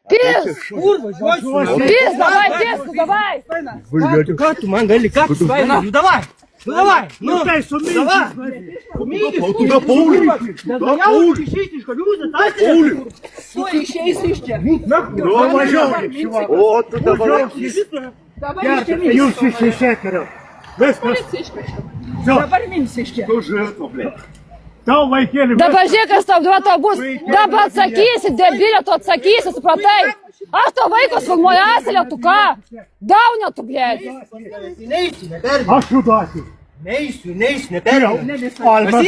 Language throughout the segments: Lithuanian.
Пиз! Пиз, давай, пиз, давай! Ką tu man gali, ką tu svaina? Nu davai, nu tai davai. Туда Pauliui. Pauliui išeiti iš kaliūzės, Pauliui. Tu išeisi iš čia. O, tu dabar. Jūs išsišekėriau. Viskas. Dabar minsi iš čia. Tu žirto, blėt. Tau vaikėlį. Dabar žiūrėk, kas tau bus. Dabar atsakysi, debilė, tu atsakysi, supratai? Aš tau vaikus filmuoju, asilė, tu ką? Daunė tu, blėt. Aš judasiu. Neisiu, Geriau. neperėjau. Alba,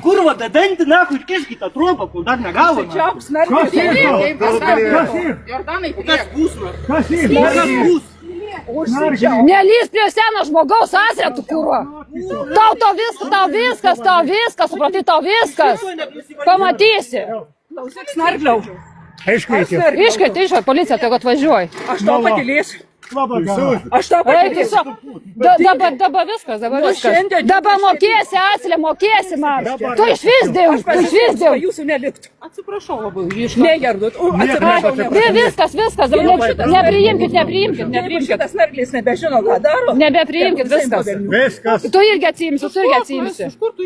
Kurva, tą dantį, naku, ir kiškit tą trumpą, kol dar negavo. Čia apsmerkė. Kas yra? Nelys prie seno žmogaus asilė, tu kurva. Tau viskas, supratai, tau viskas. Pamatysi. Snargliau. Iškvietė, policija, tai atvažiuoji. Aš tau patylėsiu. Aš tau patylėsiu. Dabar viskas. Dabar mokėsi, asilė, mokėsi man. Tu išvisdėjau. Jūsų neliktų. Atsiprašau labai. Negerdut. Viskas. Nepriimkit. Šitas snarglys nebežino, ką daro. Nebepriimkit, viskas. Tu irgi atsiimsi.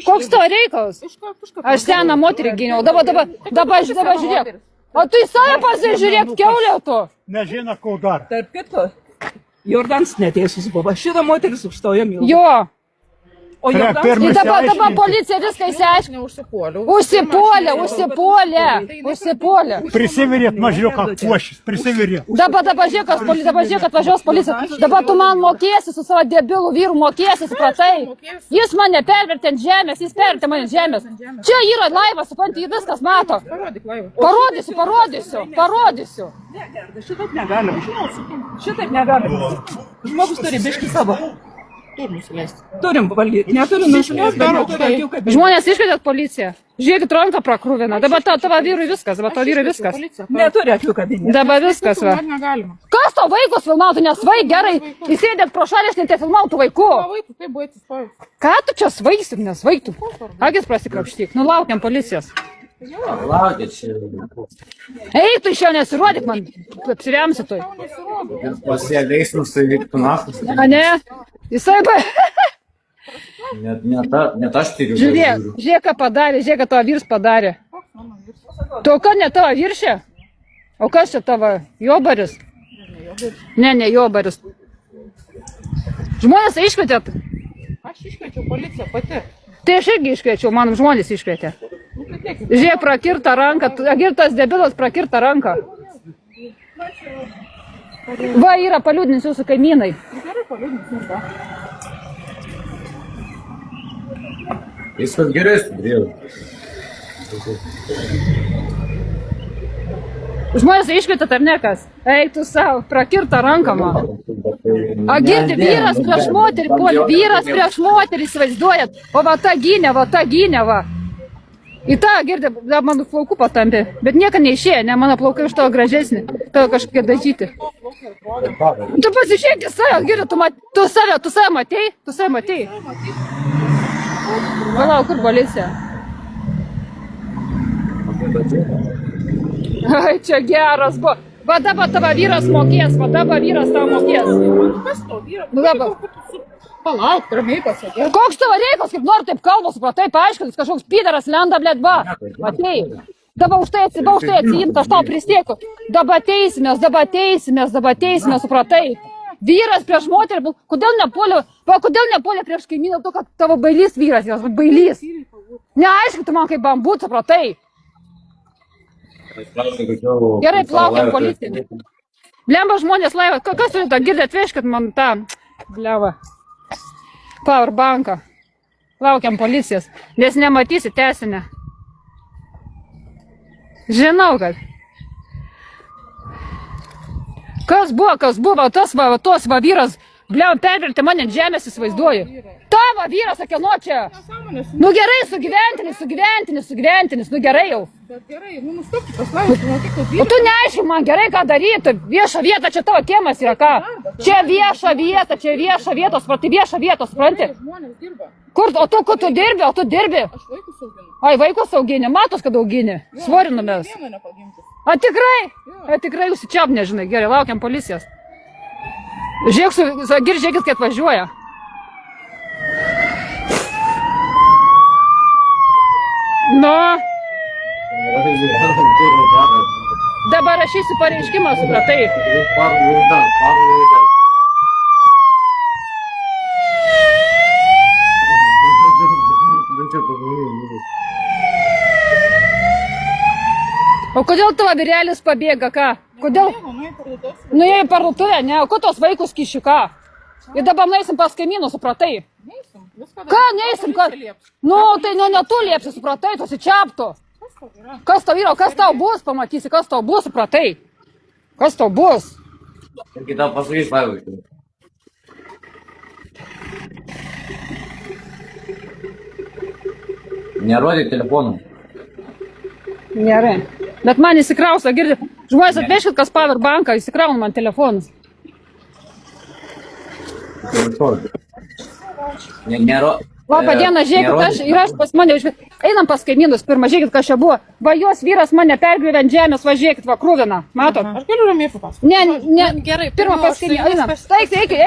Koks tavo reikalas? Aš seną moterį gyniau. Dabar žiūrėk. O tu į save pasižiūrėk, kiaulė tu. Nežino, ko dar. Tarp kitko, Jordans neteisus buvo. Šitą moteris užstojo mylą. Jo. O Jordans... Ir dabar policija viską išsiaiškino. Užsipuolė. Prisivirėt mažiuką puošis, prisivirėt. Dabar žiūrėk, atvažiuos policija. Dabar tu man mokėsi su savo debilų vyru, mokėsi, supratai. Jis mane pervertė ant žemės, Čia yra laivas, supranti, jį viskas mato. Parodysiu. Šitaip negalima. Žmogus turi biškį savo. Turim valdyti. Neturim nusileisti, bet neturi akių kaip... Žmonės iškvietėt policiją. Žiūrėkit, ranką prakruviną. Dabar tavo vyrui viskas. Neturi akių kabinė. Dabar viskas, va. Kas tau vaikus filmautų, nes vaik gerai. Įsėdėt pro šalį, aš net filmautų vaikų. Ką tu čia svaigsim, nes vaiktų? Agis prasikrapštyk. Nu, laukiam policijos. Eik, tu iš jo nesirodyk man. Apsiremsi tu. Pasielėsimus tai vyktų naftas. A ne? Jisai ba... Net aš tiriu. Žiūrėk, ką padarė, ką tavo vyrs padarė. Tu ką ne tavo viršė? O kas čia tavo? Jobaris? Ne, Jobaris. Žmonės iškvietėt? Aš iškviečiau policiją pati. Tai aš irgi iškviečiau, man žmonės iškvietė. Žiūrėk, prakirtą ranką, agirtas debilas prakirtą ranką. Va, yra paliūdins jūsų kaimynai. Viskas gerai sudrėjau. Žmonės iškvietėt ar ne kas? Eik tu savo, prakirtą ranką man. Agirdi, vyras prieš moterį, įsivaizduojat. O va ta gynė, va. Į tą girdė, mano plaukų patampė, bet nieko neišėjo, ne, mano plaukai iš tavo gražesnį, tavo kažkokie dažyti. Tu pasižiūrėk į save, girdė, tu save matei. Valau, kur policija? Ai, čia geras buvo. Va dabar tavo vyras mokės, tavo mokės. Kas tau vyra? Nu dabar. Palauk, ramiai pasakė. Koks tavo reikalas, kaip nori taip kalbos, supratai, paaiškins, kažkoks pydaras lenda, blėt, va. Matei. Dabar už tai atsiimti, aš tau pristiekiu. Dabar teisimės, supratai. Vyras prieš moterį, kodėl nepuolė prieš kaimyną, to, kad tavo bailys vyras, jos bailys. Neaiškinti man kaip bambut, supratai. Gerai, plaukiam policiją. Blemba žmonės laivą, kas turi tą girdę, atvežkit man tą, bleva. Powerbanką. Laukiam policijos, nes nematysi tęsinę. Žinau, kad. Kas buvo, tos vyras, bliam, pervertė mane ant žemės, įsivaizduoju. Tavo vyras, akieno čia. Nu gerai, sugyventinis, nu gerai jau. Bet gerai, nustokit tas laivas, O tu neaiškink man gerai, ką daryti. Vieša vieta, čia tavo kiemas yra ką. Čia vieša vieta, supranti? žmonės dirba. Kur tu dirbi? Aš vaikus auginu. Ai, vaikus augini, matos, kad augini. Svorį numės. Vieną nepagimti. A tikrai jūs čia nežinai, gerai, laukiam policijos. Žiūrėkit, kaip važiuoja. Nu, dabar rašysiu pareiškimą, supratai. O kodėl tavo vyrelis pabėga, ką? Kodėl? Nuėjo į parduotuvę, ne? O ko tos vaikus kiši, ką? Ir dabar nueisim pas kaimynų, supratai? Ką neeisim, ką? Nu, tai ne tu liepsi, supratai, tu sičiaptų. Kas tau yra, kas tau bus, pamatysi, kas tau bus, supratai? Kas tau bus? Kita pasakys, pavyzdžiui. Nerodyk telefonų. Gerai. Bet man įsikrausia, girdi. Žmonės atvežkit, kas Power banką, įsikrauna man telefonus. Labą dieną, žiūrėkit, aš pas mane, einam pas kaimynus, pirmą, žiūrėkit, kas čia buvo. Va, jos vyras mane pergriuvė ant žemės, va, žiūrėkit, va, krūvina, matot? Aš galiu ramiai papasakoti. Ne, gerai, pirmą pas kaimynų, einam.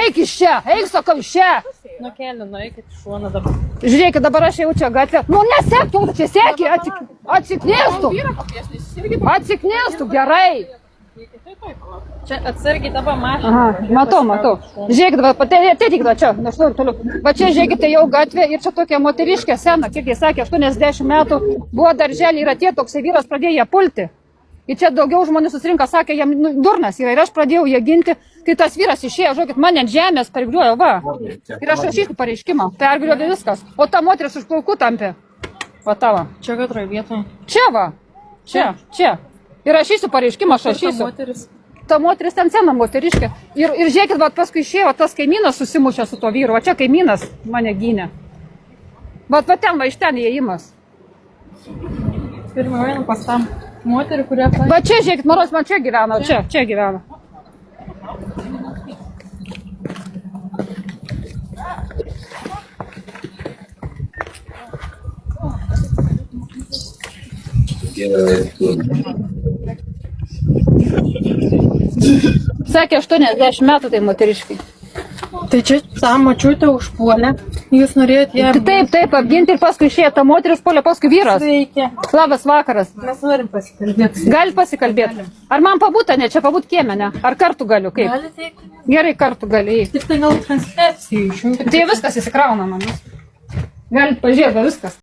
Eik iš čia, eik, sakau, iš čia. Nukėlinu, eikit šuoną dabar. Žiūrėkit, dabar aš jau čia gatvę. Nu, nesek, tu čia seki, atsiknėstų, gerai. Čia atsargiai dabar mašina. Aha, matau. Žiūrėkit, ateikit, va čia, nežinau, toliau. Va čia, žiūrėkite, jau gatvė ir čia tokia moteriškė sena, kiek jis sakė, 80 metų, buvo darželį ir atėjo toksai vyras, pradėjo ją pulti. Ir čia daugiau žmonių susirinko, sakė, jam durnas yra ir aš pradėjau ją ginti. Tai tas vyras išėjo, žiūrėkit, mane ant žemės pergriuojo, va. Ir aš rašysiu pareiškimą, pergriuojo viskas. O ta moteris už plaukų tampė. Va tavo. Čia katroje vietoje? Čia va. Čia. Ir rašysiu pareiškimą, aš rašysiu. Ta moteris ten sena moteriškė. Ir žiūrėkit, va paskui išėjo, tas kaimynas susimušė su to vyru. Va čia kaimynas mane gynė. Va ten, va iš ten įėjimas. Pirmą einam pas tam moterį, kurią... Va čia, žiūrėkit, Maros man čia gyvena, čia gyvena. Sakė, 80 metų tai moteriškai. Tai čia tą močiutę užpuolė. Jūs norėjot ją... Taip, apginti ir paskui išėjo ta moteris puolė, paskui vyras. Sveiki. Labas vakaras. Mes norim pasikalbėti. Galit pasikalbėti. Ar man pabūta, ne? Čia pabūt kieme, ne? Ar kartu galiu, kaip? Galite eiti? Gerai, kartu gali. Tik tai gal transliacijų išjungti. Tai viskas įsikrauna man. Galit pažiūrėti, viskas.